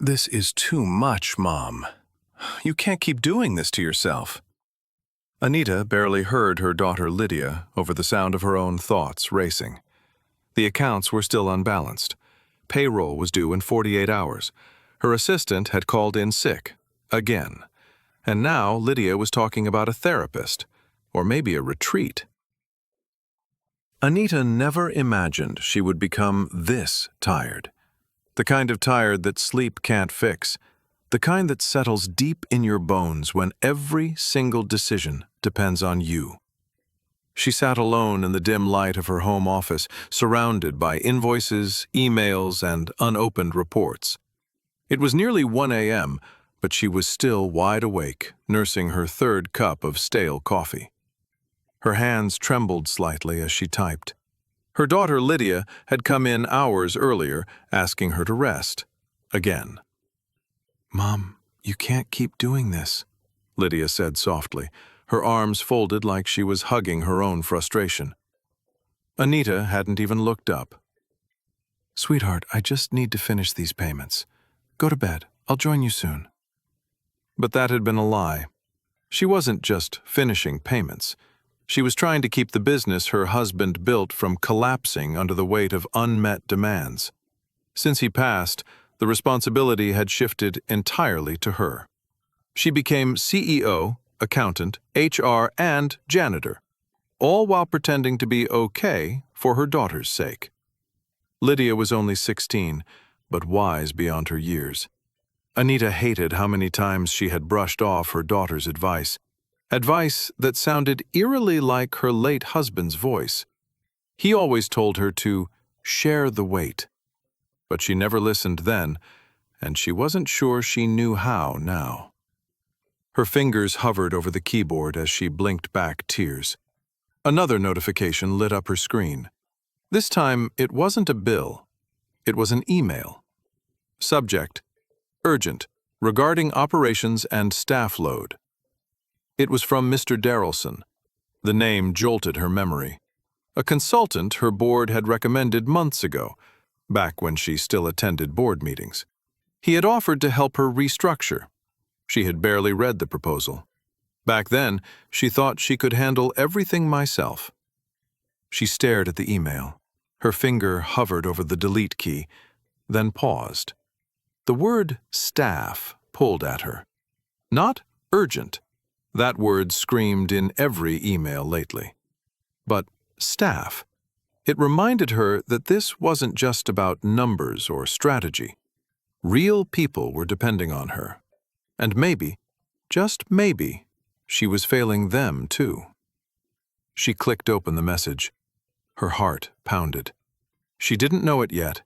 This is too much, Mom. You can't keep doing this to yourself. Anita barely heard her daughter Lydia over the sound of her own thoughts racing. The accounts were still unbalanced. Payroll was due in 48 hours. Her assistant had called in sick, again. And now Lydia was talking about a therapist, or maybe a retreat. Anita never imagined she would become this tired. The kind of tired that sleep can't fix. The kind that settles deep in your bones when every single decision depends on you. She sat alone in the dim light of her home office, surrounded by invoices, emails, and unopened reports. It was nearly 1 a.m., but she was still wide awake, nursing her third cup of stale coffee. Her hands trembled slightly as she typed. Her daughter Lydia had come in hours earlier, asking her to rest. Again. "Mom, you can't keep doing this," Lydia said softly, her arms folded like she was hugging her own frustration. Anita hadn't even looked up. "Sweetheart, I just need to finish these payments. Go to bed. I'll join you soon." But that had been a lie. She wasn't just finishing payments. She was trying to keep the business her husband built from collapsing under the weight of unmet demands. Since he passed, the responsibility had shifted entirely to her. She became CEO, accountant, HR, and janitor, all while pretending to be okay for her daughter's sake. Lydia was only 16, but wise beyond her years. Anita hated how many times she had brushed off her daughter's advice that sounded eerily like her late husband's voice. He always told her to share the weight. But she never listened then, and she wasn't sure she knew how now. Her fingers hovered over the keyboard as she blinked back tears. Another notification lit up her screen. This time, it wasn't a bill. It was an email. Subject: Urgent, regarding operations and staff load. It was from Mr. Darrelson. The name jolted her memory. A consultant her board had recommended months ago, back when she still attended board meetings. He had offered to help her restructure. She had barely read the proposal. Back then, she thought she could handle everything myself. She stared at the email. Her finger hovered over the delete key, then paused. The word staff pulled at her. Not urgent. That word screamed in every email lately. But staff. It reminded her that this wasn't just about numbers or strategy. Real people were depending on her. And maybe, just maybe, she was failing them too. She clicked open the message. Her heart pounded. She didn't know it yet,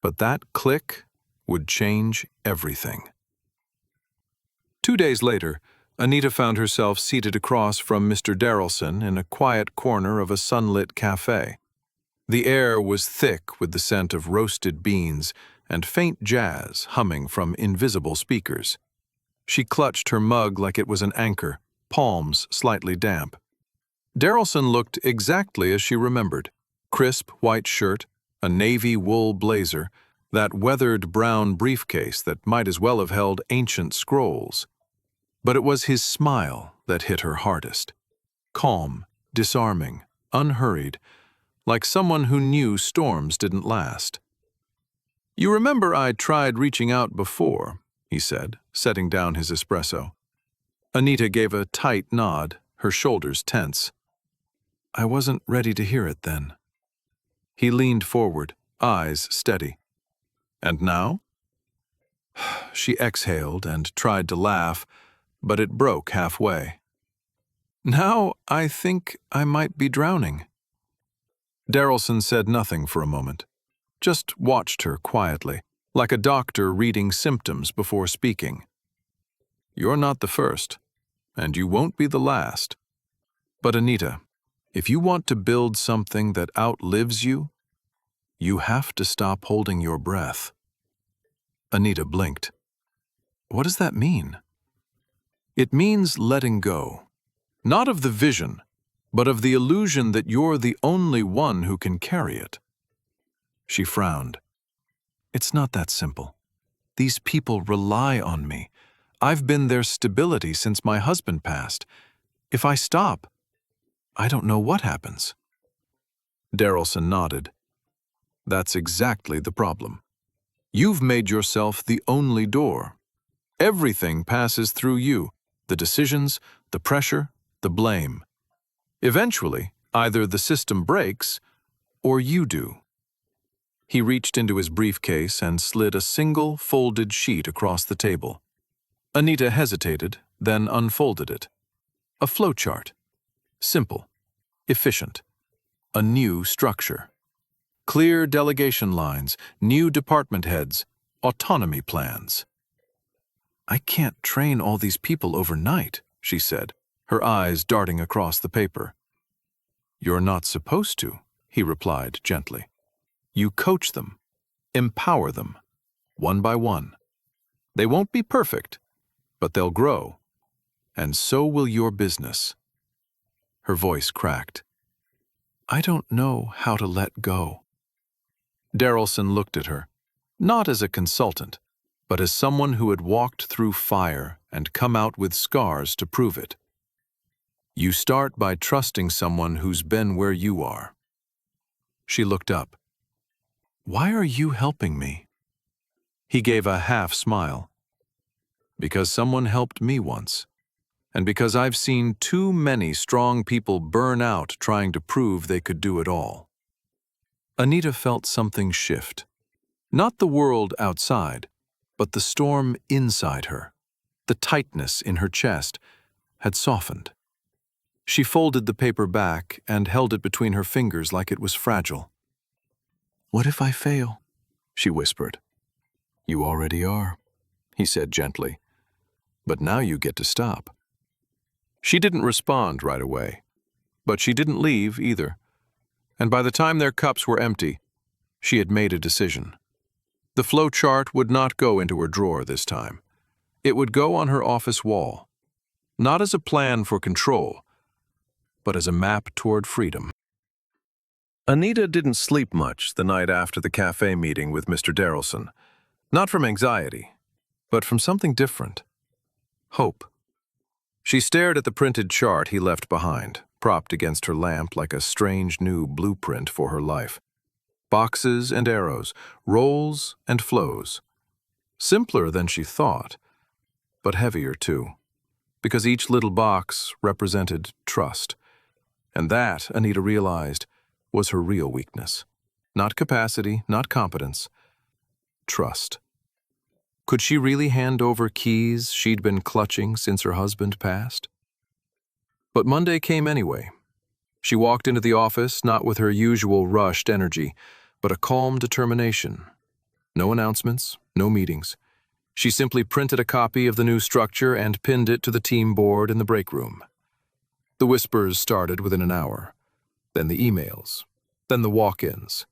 but that click would change everything. 2 days later, Anita found herself seated across from Mr. Darrelson in a quiet corner of a sunlit cafe. The air was thick with the scent of roasted beans and faint jazz humming from invisible speakers. She clutched her mug like it was an anchor, palms slightly damp. Darrelson looked exactly as she remembered. Crisp white shirt, a navy wool blazer, that weathered brown briefcase that might as well have held ancient scrolls. But it was his smile that hit her hardest. Calm, disarming, unhurried, like someone who knew storms didn't last. "You remember I tried reaching out before," he said, setting down his espresso. Anita gave a tight nod, her shoulders tense. "I wasn't ready to hear it then." He leaned forward, eyes steady. "And now?" She exhaled and tried to laugh, but it broke halfway. "Now I think I might be drowning." Darrelson said nothing for a moment, just watched her quietly, like a doctor reading symptoms before speaking. "You're not the first, and you won't be the last. But Anita, if you want to build something that outlives you, you have to stop holding your breath." Anita blinked. "What does that mean?" "It means letting go. Not of the vision, but of the illusion that you're the only one who can carry it." She frowned. "It's not that simple." These people rely on me. I've been their stability since my husband passed. If I stop, I don't know what happens." Darrelson nodded. "That's exactly the problem. You've made yourself the only door. Everything passes through you, the decisions, the pressure, the blame. Eventually, either the system breaks or you do." He reached into his briefcase and slid a single folded sheet across the table. Anita hesitated, then unfolded it. A flowchart. Simple. Efficient. A new structure. Clear delegation lines, new department heads, autonomy plans. "I can't train all these people overnight," she said, her eyes darting across the paper. "You're not supposed to," he replied gently. "You coach them, empower them, one by one. They won't be perfect, but they'll grow, and so will your business." Her voice cracked. "I don't know how to let go." Darrelson looked at her, not as a consultant, but as someone who had walked through fire and come out with scars to prove it. "You start by trusting someone who's been where you are." She looked up. "Why are you helping me?" He gave a half smile. "Because someone helped me once, and because I've seen too many strong people burn out trying to prove they could do it all." Anita felt something shift. Not the world outside, but the storm inside her. The tightness in her chest had softened. She folded the paper back and held it between her fingers like it was fragile. "What if I fail?" she whispered. "You already are," he said gently. "But now you get to stop." She didn't respond right away, but she didn't leave either. And by the time their cups were empty, she had made a decision. The flow chart would not go into her drawer this time. It would go on her office wall, not as a plan for control, but as a map toward freedom. Anita didn't sleep much the night after the cafe meeting with Mr. Darrelson, not from anxiety, but from something different. Hope. She stared at the printed chart he left behind, propped against her lamp like a strange new blueprint for her life. Boxes and arrows, roles and flows. Simpler than she thought, but heavier too, because each little box represented trust. And that, Anita realized, was her real weakness. Not capacity, not competence. Trust. Could she really hand over keys she'd been clutching since her husband passed? But Monday came anyway. She walked into the office not with her usual rushed energy, but a calm determination. No announcements, no meetings. She simply printed a copy of the new structure and pinned it to the team board in the break room. The whispers started within an hour. Then the emails. Then the walk-ins.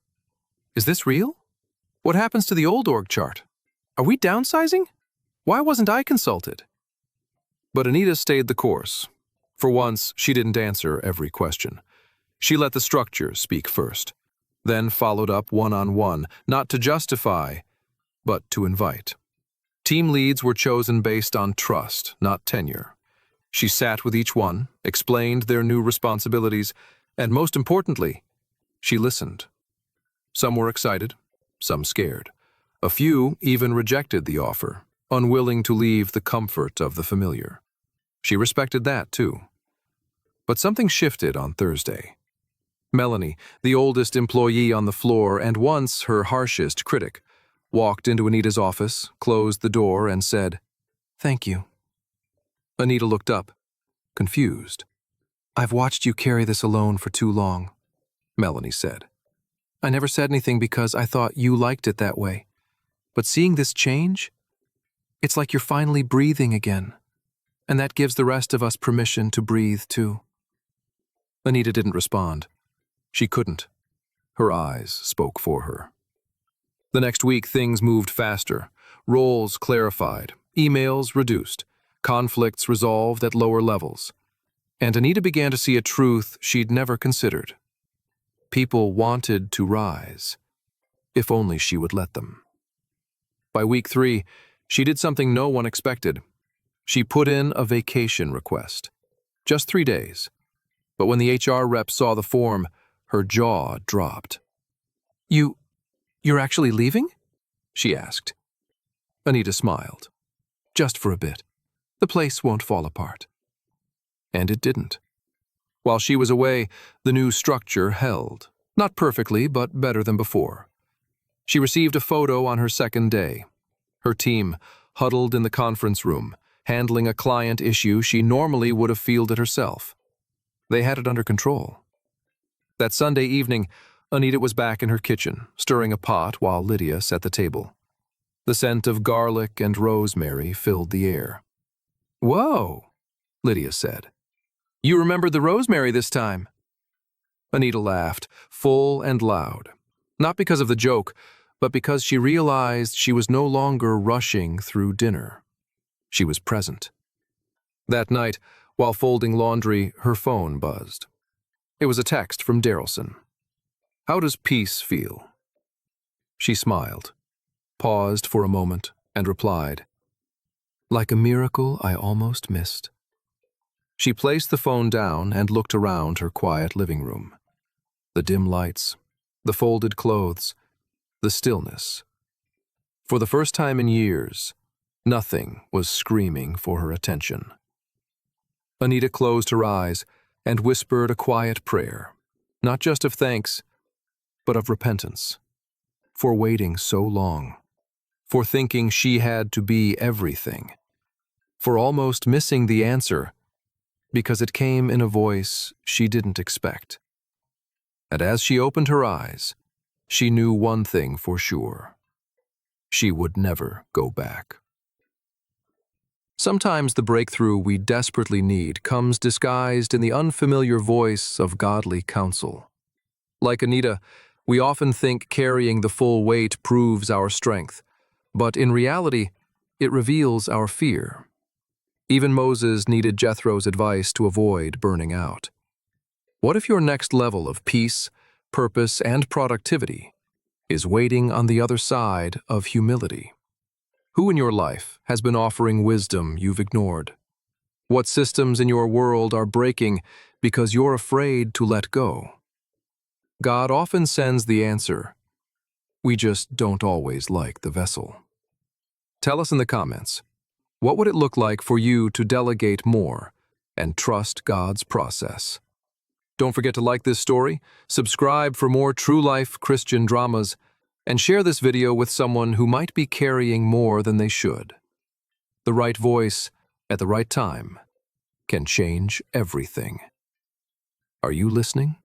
"Is this real? What happens to the old org chart? Are we downsizing? Why wasn't I consulted?" But Anita stayed the course. For once, she didn't answer every question. She let the structure speak first, then followed up one-on-one, not to justify, but to invite. Team leads were chosen based on trust, not tenure. She sat with each one, explained their new responsibilities, and most importantly, she listened. Some were excited, some scared. A few even rejected the offer, unwilling to leave the comfort of the familiar. She respected that, too. But something shifted on Thursday. Melanie, the oldest employee on the floor and once her harshest critic, walked into Anita's office, closed the door, and said, "Thank you." Anita looked up, confused. "I've watched you carry this alone for too long," Melanie said. "I never said anything because I thought you liked it that way. But seeing this change, it's like you're finally breathing again. And that gives the rest of us permission to breathe too." Anita didn't respond. She couldn't. Her eyes spoke for her. The next week, things moved faster. Roles clarified, emails reduced, conflicts resolved at lower levels. And Anita began to see a truth she'd never considered. People wanted to rise, if only she would let them. By week 3, she did something no one expected. She put in a vacation request. Just 3 days. But when the HR rep saw the form, her jaw dropped. You're actually leaving?" she asked. Anita smiled. "Just for a bit. The place won't fall apart." And it didn't. While she was away, the new structure held. Not perfectly, but better than before. She received a photo on her second day. Her team, huddled in the conference room, handling a client issue she normally would have fielded herself. They had it under control. That Sunday evening, Anita was back in her kitchen, stirring a pot while Lydia set the table. The scent of garlic and rosemary filled the air. "Whoa," Lydia said. "You remembered the rosemary this time." Anita laughed, full and loud, not because of the joke, but because she realized she was no longer rushing through dinner. She was present. That night, while folding laundry, her phone buzzed. It was a text from Darrelson. "How does peace feel?" She smiled, paused for a moment, and replied, "Like a miracle I almost missed." She placed the phone down and looked around her quiet living room. The dim lights, the folded clothes, the stillness. For the first time in years, nothing was screaming for her attention. Anita closed her eyes and whispered a quiet prayer, not just of thanks, but of repentance, for waiting so long, for thinking she had to be everything, for almost missing the answer because it came in a voice she didn't expect. And as she opened her eyes, she knew one thing for sure. She would never go back. Sometimes the breakthrough we desperately need comes disguised in the unfamiliar voice of godly counsel. Like Anita, we often think carrying the full weight proves our strength, but in reality, it reveals our fear. Even Moses needed Jethro's advice to avoid burning out. What if your next level of peace, purpose, and productivity is waiting on the other side of humility? Who in your life has been offering wisdom you've ignored? What systems in your world are breaking because you're afraid to let go? God often sends the answer. We just don't always like the vessel. Tell us in the comments, what would it look like for you to delegate more and trust God's process? Don't forget to like this story, subscribe for more true-life Christian dramas, and share this video with someone who might be carrying more than they should. The right voice at the right time can change everything. Are you listening?